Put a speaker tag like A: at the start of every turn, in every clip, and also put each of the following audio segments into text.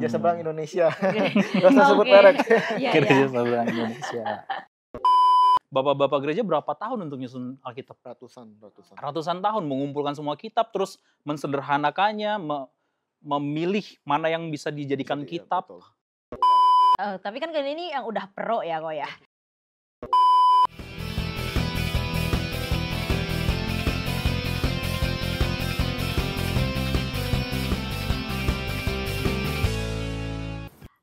A: Gereja Seberang Indonesia.
B: Oke.
A: Gak usah sebut
B: Oke.
A: merek.
B: Iya,
C: Gereja
B: iya.
C: Seberang Indonesia. Bapak-bapak gereja berapa tahun untuk nyusun Alkitab?
A: Ratusan.
C: Ratusan tahun mengumpulkan semua kitab, terus mensederhanakannya, memilih mana yang bisa dijadikan
A: Jadi, ya,
C: kitab.
A: betul.
B: Tapi kan kali ini yang udah pro ya kok ya.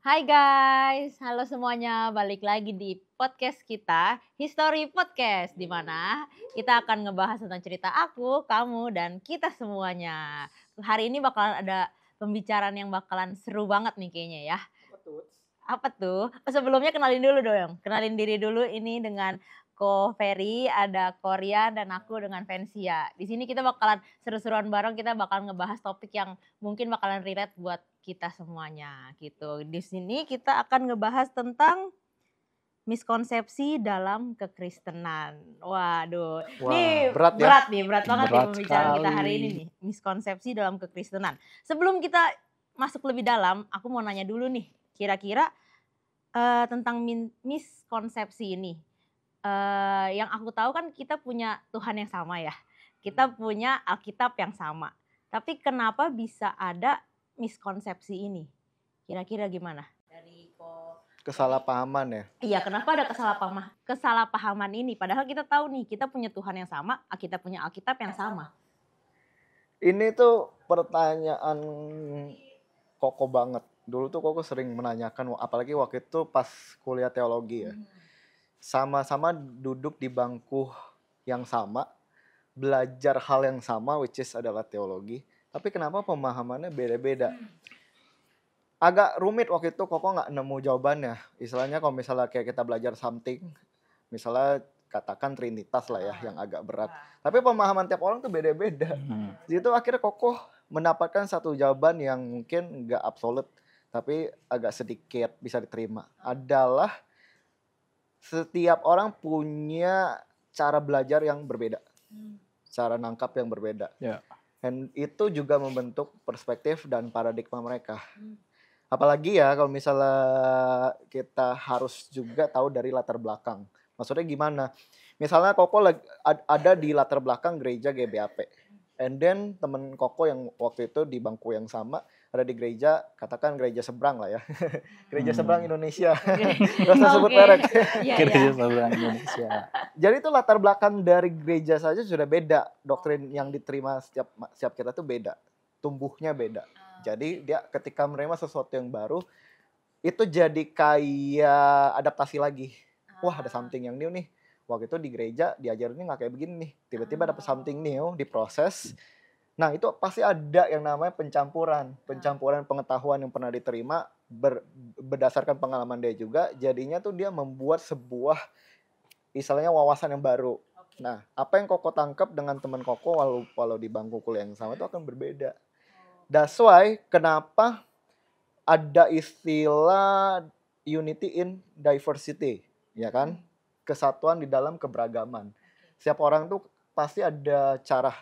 B: Hai guys, halo semuanya, balik lagi di podcast kita, History Podcast, di mana kita akan ngebahas tentang cerita aku, kamu, dan kita semuanya. Hari ini bakalan ada pembicaraan yang bakalan seru banget nih kayaknya ya. Apa tuh? Sebelumnya kenalin dulu dong, kenalin diri dulu ini dengan Ko Ferry, ada Korea, dan aku dengan Vensia. Di sini kita bakalan seru-seruan bareng, kita bakalan ngebahas topik yang mungkin bakalan relate buat kita semuanya gitu. Di sini kita akan ngebahas tentang miskonsepsi dalam kekristenan. Waduh,
A: Wah,
B: ini
A: berat ya.
B: berat nih, berat banget nih
C: Berat
B: pembicaraan kita hari
C: sekali.
B: ini nih, miskonsepsi dalam kekristenan. Sebelum kita masuk lebih dalam, aku mau nanya dulu nih, kira-kira tentang miskonsepsi ini. Yang aku tahu kan kita punya Tuhan yang sama ya, kita punya Alkitab yang sama. Tapi kenapa bisa ada miskonsepsi ini? Kira-kira gimana? Dari
A: Kesalahpahaman ya.
B: Iya, kenapa ada kesalahpahaman ini? Padahal kita tahu nih, kita punya Tuhan yang sama, kita punya Alkitab yang sama.
A: Ini tuh pertanyaan Koko banget. Dulu tuh Koko sering menanyakan, apalagi waktu itu pas kuliah teologi ya. Sama-sama duduk di bangku yang sama, belajar hal yang sama, which is adalah teologi. Tapi kenapa pemahamannya beda-beda? Agak rumit waktu itu, Koko nggak nemu jawabannya. Istilahnya kalau misalnya kayak kita belajar something, misalnya katakan Trinitas lah ya, yang agak berat. Tapi pemahaman tiap orang tuh beda-beda. Jadi itu akhirnya Koko mendapatkan satu jawaban yang mungkin nggak absolut, tapi agak sedikit bisa diterima. Adalah setiap orang punya cara belajar yang berbeda, cara nangkap yang berbeda.
C: Ya.
A: Dan itu juga membentuk perspektif dan paradigma mereka. Apalagi ya kalau misalnya kita harus juga tahu dari latar belakang. Maksudnya gimana? Misalnya Koko ada di latar belakang gereja GBAP. And then temen Koko yang waktu itu di bangku yang sama ada di gereja, katakan gereja seberang lah ya. Gereja Seberang Indonesia. Gak usah sebut
B: Oke.
A: merek.
B: Iya,
C: Gereja
B: iya.
C: Seberang Indonesia.
A: Jadi itu latar belakang dari gereja saja sudah beda. Doktrin yang diterima setiap kita tuh beda. Tumbuhnya beda. Jadi dia ketika menerima sesuatu yang baru, itu jadi kayak adaptasi lagi. Wah, ada something yang new nih. Waktu itu di gereja diajarinnya nggak kayak begini nih. Tiba-tiba dapat something new, diproses. Nah, itu pasti ada yang namanya pencampuran. Pencampuran pengetahuan yang pernah diterima berdasarkan pengalaman dia juga. Jadinya tuh dia membuat sebuah istilahnya wawasan yang baru. Nah, apa yang Koko tangkap dengan teman Koko walau di bangku kuliah yang sama itu akan berbeda. That's why kenapa ada istilah unity in diversity, ya kan? Kesatuan di dalam keberagaman. Setiap orang tuh pasti ada cara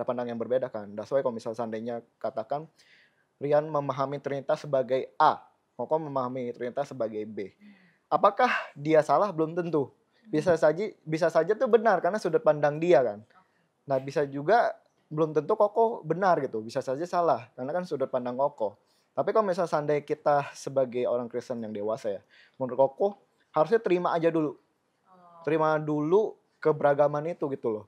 A: pandang yang berbeda kan. That's why kalau misalnya seandainya katakan Rian memahami Trinitas sebagai A, Koko memahami Trinitas sebagai B. Apakah dia salah? Belum tentu. Bisa saja tuh benar karena sudut pandang dia kan. Nah, bisa juga belum tentu Koko benar gitu, bisa saja salah karena kan sudut pandang Koko. Tapi kalau misalnya seandainya kita sebagai orang Kristen yang dewasa ya, menurut Koko harusnya terima aja dulu. Terima dulu keberagaman itu gitu loh.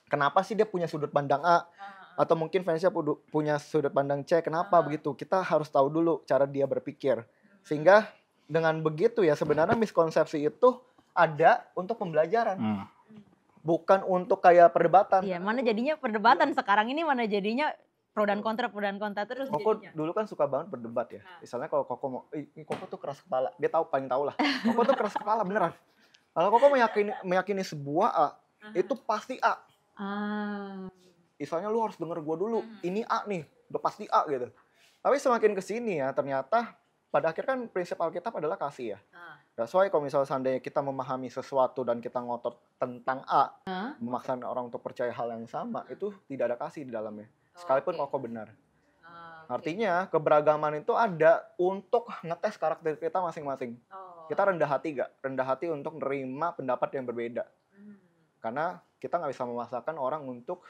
A: Kenapa sih dia punya sudut pandang A? Atau mungkin fansnya punya sudut pandang C, kenapa begitu? Kita harus tahu dulu cara dia berpikir. Sehingga dengan begitu ya sebenarnya miskonsepsi itu ada untuk pembelajaran. Bukan untuk kayak perdebatan.
B: Iya, mana jadinya perdebatan sekarang ini, mana jadinya pro dan kontra terus
A: Koko
B: jadinya.
A: dulu kan suka banget berdebat ya. Misalnya kalau Koko mau, ini Koko tuh keras kepala. Dia paling tahu lah. Koko tuh keras kepala beneran. Kalau Koko meyakini sebuah A, itu pasti A. Misalnya lu harus denger gue dulu. Ini A nih, udah pasti A gitu. Tapi semakin kesini ya, ternyata pada akhir kan prinsip Alkitab adalah kasih ya. That's why kalau misalnya seandainya kita memahami sesuatu dan kita ngotot tentang A, memaksakan orang untuk percaya hal yang sama, itu tidak ada kasih di dalamnya. Sekalipun Koko benar. Artinya keberagaman itu ada untuk ngetes karakter kita masing-masing. Kita rendah hati gak? Rendah hati untuk menerima pendapat yang berbeda. Karena kita nggak bisa memaksakan orang untuk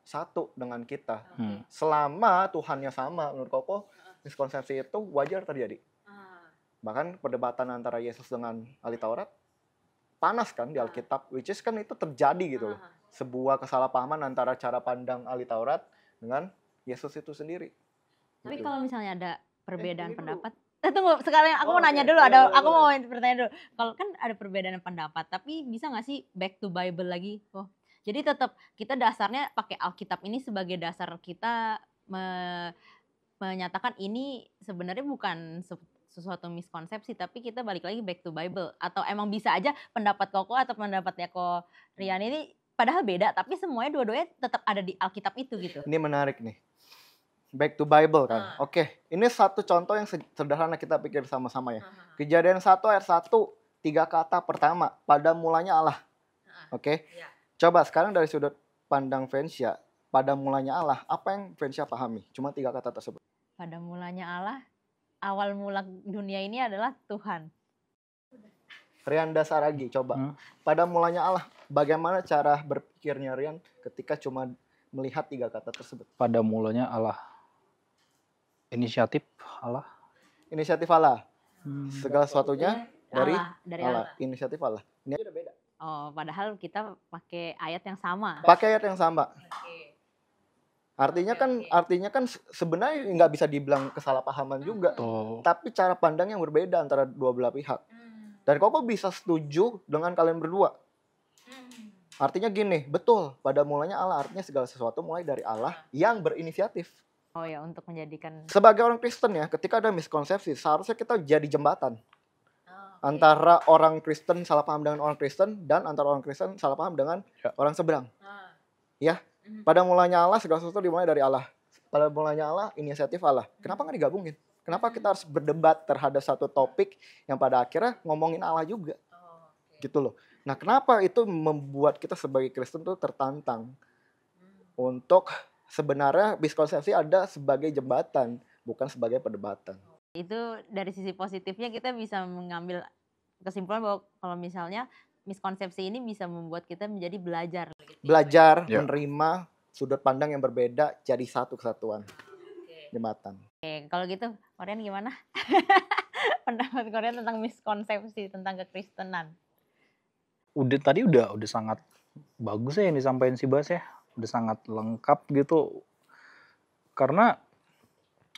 A: satu dengan kita. Selama Tuhannya sama, menurut Koko, miskonsepsi itu wajar terjadi. Bahkan perdebatan antara Yesus dengan ahli Taurat panas kan di Alkitab, which is kan itu terjadi gitu loh. Sebuah kesalahpahaman antara cara pandang ahli Taurat dengan Yesus itu sendiri.
B: Tapi
A: Gitu.
B: kalau misalnya ada perbedaan
A: ini dulu.
B: pendapat, tunggu sekalian aku mau nanya dulu, aku mau bertanya dulu. Kalau kan ada perbedaan pendapat, tapi bisa nggak sih back to Bible lagi? Jadi tetap kita dasarnya pakai Alkitab ini sebagai dasar kita menyatakan ini sebenarnya bukan sesuatu miskonsepsi, tapi kita balik lagi back to Bible. Atau emang bisa aja pendapat Koko atau pendapatnya Ko Rian ini padahal beda, tapi semuanya dua-duanya tetap ada di Alkitab itu gitu.
A: Ini menarik nih. Back to Bible kan. Oke, ini satu contoh yang sederhana kita pikir sama-sama ya. Kejadian 1 ayat 1, 3 kata pertama, pada mulanya Allah. Oke. Coba sekarang dari sudut pandang Fensya, pada mulanya Allah, apa yang Fensya pahami? Cuma 3 kata tersebut.
B: Pada mulanya Allah, awal mula dunia ini adalah Tuhan.
A: Rian Dasaragi, coba. Pada mulanya Allah, bagaimana cara berpikirnya Rian ketika cuma melihat 3 kata tersebut?
C: Pada mulanya Allah. Inisiatif Allah.
A: Inisiatif Allah. Segala sesuatunya dari
B: Allah.
A: Inisiatif Allah. Ini udah beda.
B: Oh, padahal kita pakai ayat yang sama.
A: Pakai ayat yang sama. Artinya kan sebenarnya nggak bisa dibilang kesalahpahaman juga. Tapi cara pandang yang berbeda antara dua belah pihak. Dan Koko bisa setuju dengan kalian berdua. Artinya gini, betul, pada mulanya Allah, artinya segala sesuatu mulai dari Allah yang berinisiatif.
B: Oh ya, untuk menjadikan
A: Sebagai orang Kristen ya, ketika ada miskonsepsi, seharusnya kita jadi jembatan. Antara orang Kristen salah paham dengan orang Kristen, dan antara orang Kristen salah paham dengan orang seberang. Ya, pada mulanya Allah, segala sesuatu dimulai dari Allah. Pada mulanya Allah, inisiatif Allah. Kenapa nggak digabungin? Kenapa kita harus berdebat terhadap satu topik yang pada akhirnya ngomongin Allah juga? Gitu loh. Nah, kenapa itu membuat kita sebagai Kristen tuh tertantang untuk sebenarnya miskonsepsi ada sebagai jembatan, bukan sebagai perdebatan.
B: itu dari sisi positifnya kita bisa mengambil kesimpulan bahwa kalau misalnya miskonsepsi ini bisa membuat kita menjadi belajar.
A: Belajar, menerima sudut pandang yang berbeda jadi satu kesatuan. Jembatan.
B: Oke, kalau gitu Korean gimana? Pendapat Korean tentang miskonsepsi tentang kekristenan.
C: Tadi udah sangat bagus ya yang disampaikan si Bas ya. Udah sangat lengkap gitu. Karena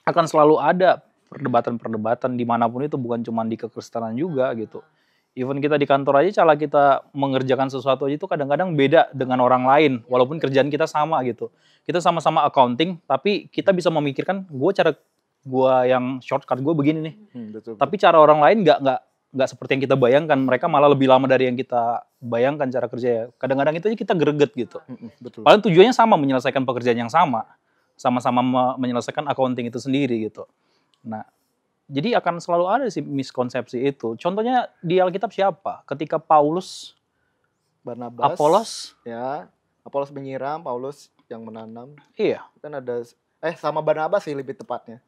C: akan selalu ada perdebatan-perdebatan dimanapun itu, bukan cuma di kekristenan juga gitu. Even kita di kantor aja, cara kita mengerjakan sesuatu aja itu kadang-kadang beda dengan orang lain, walaupun kerjaan kita sama gitu. Kita sama-sama accounting, tapi kita bisa memikirkan, cara gue yang shortcut gue begini nih.
A: Betul.
C: Tapi cara orang lain nggak seperti yang kita bayangkan. Mereka malah lebih lama dari yang kita bayangkan cara kerja. Kadang-kadang itu aja kita greget gitu.
A: Betul.
C: Padahal tujuannya sama, menyelesaikan pekerjaan yang sama. Sama-sama menyelesaikan accounting itu sendiri gitu. Nah, jadi akan selalu ada sih miskonsepsi itu. Contohnya di Alkitab siapa? Ketika Paulus,
A: Barnabas, Apolos menyiram, Paulus yang menanam.
C: Iya.
A: Kan ada sama Barnabas sih lebih tepatnya.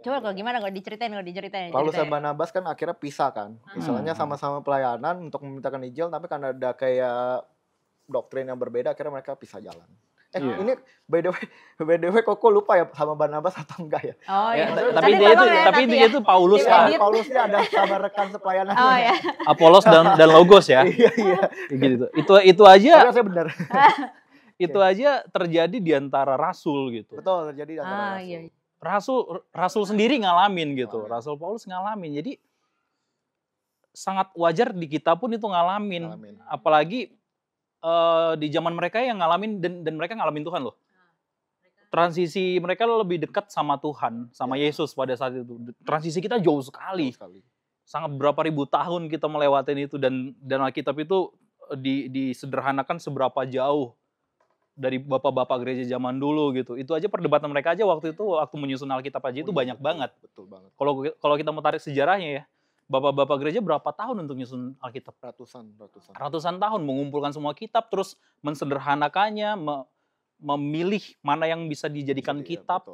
B: Coba kalau gimana kalau diceritain.
A: Paulus dan Barnabas kan akhirnya pisah kan. Misalnya sama-sama pelayanan untuk memintakan Injil, tapi karena ada kayak doktrin yang berbeda, akhirnya mereka pisah jalan. Ini by the way Koko lupa ya sama Barnabas atau enggak ya?
B: Oh iya.
C: Tapi intinya itu Paulus kan.
A: Paulusnya ada sama rekan sepelayanan.
B: Oh ya.
C: Apolos dan Logos ya.
A: Iya.
C: Gitu. Itu aja.
A: Saya benar.
C: Itu aja terjadi di antara rasul gitu.
A: Betul, terjadi di antara rasul.
B: Iya.
C: Rasul sendiri ngalamin gitu. Rasul Paulus ngalamin. Jadi sangat wajar di kita pun itu ngalamin. Apalagi di zaman mereka yang ngalamin dan mereka ngalamin Tuhan loh. Transisi mereka lebih dekat sama Tuhan, sama Yesus pada saat itu. Transisi kita jauh sekali. Sangat berapa ribu tahun kita melewatin itu, dan Alkitab itu disederhanakan seberapa jauh dari bapak-bapak gereja zaman dulu gitu. Itu aja perdebatan mereka aja waktu menyusun Alkitab aja itu banyak banget.
A: Betul banget.
C: Kalau kita mau tarik sejarahnya ya, bapak-bapak gereja berapa tahun untuk nyusun Alkitab? Ratusan tahun mengumpulkan semua kitab, terus mensederhanakannya, memilih mana yang bisa dijadikan kitab.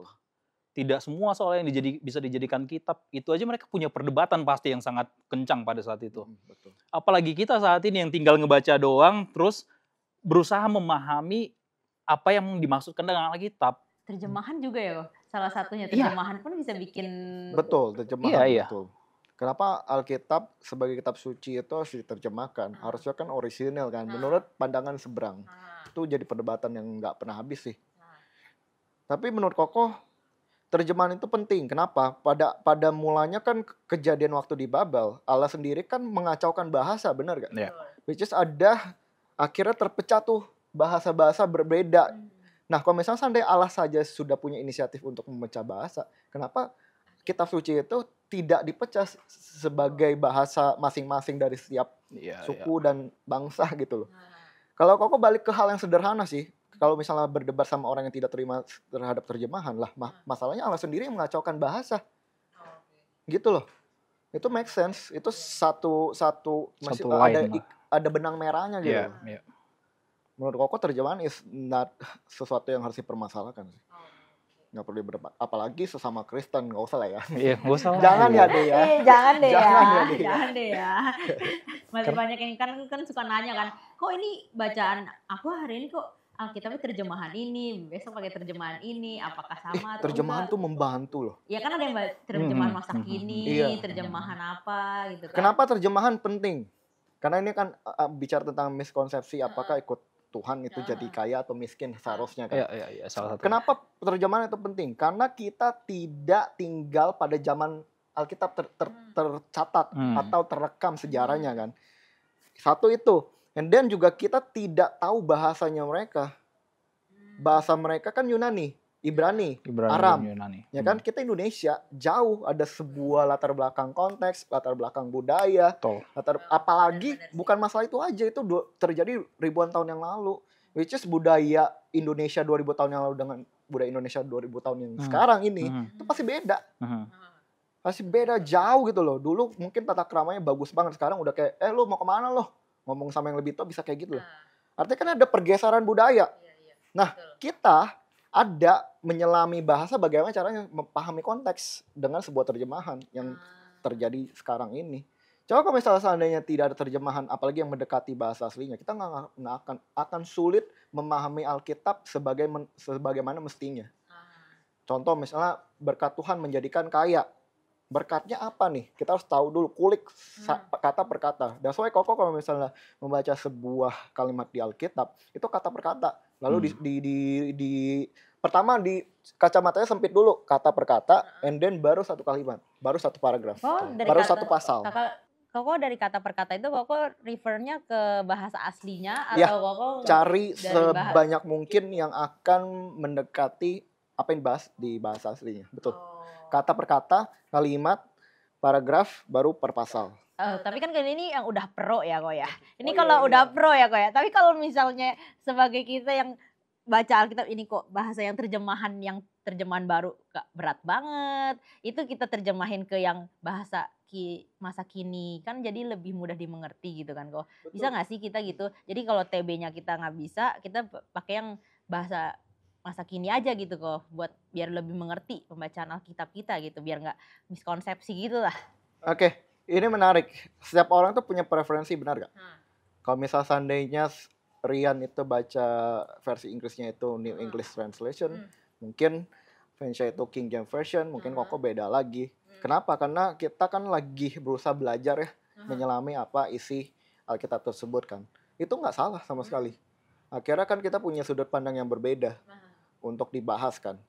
C: tidak semua soal yang bisa dijadikan kitab. Itu aja mereka punya perdebatan pasti yang sangat kencang pada saat itu.
A: Betul.
C: Apalagi kita saat ini yang tinggal ngebaca doang, terus berusaha memahami apa yang dimaksudkan dengan Alkitab.
B: Terjemahan juga ya, salah satunya
C: Iya.
B: terjemahan pun bisa bikin.
A: Betul, terjemahan.
C: Iya.
A: Betul. Kenapa Alkitab sebagai kitab suci itu harus diterjemahkan? Harusnya kan orisinil kan, menurut pandangan seberang. Itu jadi perdebatan yang nggak pernah habis sih. Tapi menurut Koko, terjemahan itu penting. Kenapa? Pada mulanya kan kejadian waktu di Babel, Allah sendiri kan mengacaukan bahasa, benar gak?
C: Iya.
A: Which is ada akhirnya terpecah tuh bahasa-bahasa berbeda. Nah, kalau misalnya seandainya Allah saja sudah punya inisiatif untuk memecah bahasa, kenapa kitab suci itu tidak dipecah sebagai bahasa masing-masing dari setiap suku dan bangsa gitu loh. Kalau Koko balik ke hal yang sederhana sih, kalau misalnya berdebat sama orang yang tidak terima terhadap terjemahan lah, masalahnya Allah sendiri yang mengacaukan bahasa. Gitu loh. Itu make sense. Itu satu masih ada benang merahnya gitu.
C: Iya.
A: Menurut Koko terjemahan is not sesuatu yang harus dipermasalahkan sih. Nggak perlu berdebat. Apalagi sesama Kristen, nggak usah lah ya.
C: Iya, nggak usah.
A: Jangan ya deh ya.
B: Jangan deh
A: Jangan
B: ya. Masih banyak yang kan suka nanya kan, kok ini bacaan aku hari ini kok Alkitabnya terjemahan ini, besok pakai terjemahan ini, apakah sama atau
A: terjemahan
B: enggak?
A: tuh membantu loh.
B: Ya kan ada yang terjemahan masa kini,
A: Iya.
B: terjemahan apa gitu kan.
A: Kenapa terjemahan penting? Karena ini kan bicara tentang miskonsepsi apakah ikut Tuhan itu jadi kaya atau miskin seharusnya kan.
C: Iya, salah satu.
A: Kenapa terjemahan itu penting? Karena kita tidak tinggal pada zaman Alkitab tercatat atau terekam sejarahnya kan. Satu itu. And then juga kita tidak tahu bahasanya mereka. Bahasa mereka kan Yunani, Ibrani, Aram.
C: Yunani.
A: Ya kan, kita Indonesia jauh ada sebuah latar belakang konteks, latar belakang budaya. Apalagi bukan masalah itu aja, itu terjadi ribuan tahun yang lalu. Which is budaya Indonesia 2000 tahun yang lalu dengan budaya Indonesia 2000 tahun yang sekarang ini, itu pasti beda. Pasti beda jauh gitu loh. Dulu mungkin tata keramanya bagus banget, sekarang udah kayak, lu mau kemana loh? Ngomong sama yang lebih tua bisa kayak gitu loh. Artinya kan ada pergeseran budaya. Nah, kita ada menyelami bahasa bagaimana caranya memahami konteks dengan sebuah terjemahan yang terjadi sekarang ini. Coba kalau misalnya seandainya tidak ada terjemahan, apalagi yang mendekati bahasa aslinya, kita nggak akan sulit memahami Alkitab sebagaimana mestinya. Contoh misalnya berkat Tuhan menjadikan kaya. Berkatnya apa nih? Kita harus tahu dulu, kulik kata per kata. Dan soalnya Koko kalau misalnya membaca sebuah kalimat di Alkitab, itu kata per kata. Lalu pertama di kacamatanya sempit dulu, kata per kata, and then baru satu kalimat, baru satu paragraf, baru satu pasal.
B: Koko dari kata per kata itu Koko refernya ke bahasa aslinya atau Koko
A: cari sebanyak mungkin yang akan mendekati apa yang dibahas di bahasa aslinya. Betul. Kata per kata, kalimat, paragraf, baru per pasal.
B: Tapi kan ini yang udah pro ya kok ya. Ini kalau udah pro ya kok ya. Tapi kalau misalnya sebagai kita yang baca Alkitab ini kok bahasa yang terjemahan baru gak berat banget. Itu kita terjemahin ke yang bahasa masa kini kan jadi lebih mudah dimengerti gitu kan kok. Bisa gak sih kita gitu? Jadi kalau TB-nya kita gak bisa, kita pakai yang bahasa masa kini aja gitu kok, buat biar lebih mengerti pembacaan Alkitab kita gitu, biar nggak miskonsepsi gitu lah.
A: Oke, ini menarik. Setiap orang tuh punya preferensi, benar gak? Kalau misal seandainya Rian itu baca versi Inggrisnya itu New English Translation, mungkin fansnya itu King James Version, mungkin Koko beda lagi. Kenapa? Karena kita kan lagi berusaha belajar ya, menyelami apa isi Alkitab tersebut kan. Itu nggak salah sama sekali. Akhirnya kan kita punya sudut pandang yang berbeda untuk dibahas kan.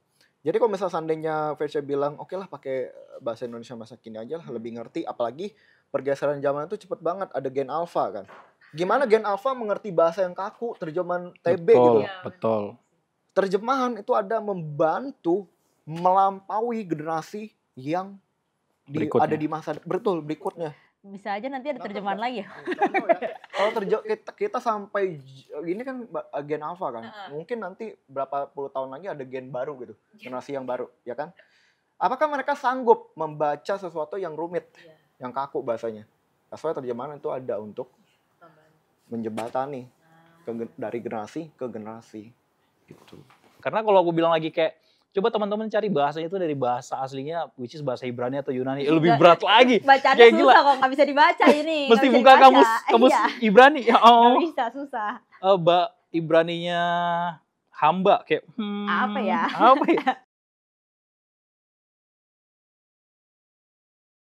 A: Jadi kalau misalnya seandainya Versa bilang, oke lah pakai bahasa Indonesia masa kini aja lah, lebih ngerti. Apalagi pergeseran zaman itu cepet banget, ada Gen Alpha kan. Gimana Gen Alpha mengerti bahasa yang kaku, terjemahan TB gitu.
C: Betul.
A: Terjemahan itu ada membantu melampaui generasi yang ada di masa berikutnya.
B: Bisa aja nanti ada terjemahan lagi ya.
A: Kalau kita sampai ini kan gen alpha kan, mungkin nanti berapa puluh tahun lagi ada gen baru gitu, generasi yang baru, ya kan? Apakah mereka sanggup membaca sesuatu yang rumit, yang kaku bahasanya? Soalnya terjemahan itu ada untuk menjembatani dari generasi ke generasi, gitu.
C: Karena kalau aku bilang lagi kayak Coba teman-teman cari bahasanya itu dari bahasa aslinya, which is bahasa Ibrani atau Yunani. Lebih berat lagi.
B: Bacanya
C: Kayak
B: susah
C: gila.
B: kok, nggak bisa dibaca ini. nggak
C: Mesti
B: bisa
C: buka
B: dibaca.
C: kamus
B: Iya,
C: Ibrani. Ya
B: nggak
C: Allah.
B: bisa, susah.
C: Ibraninya hamba kayak
B: Apa ya?
C: apa ya?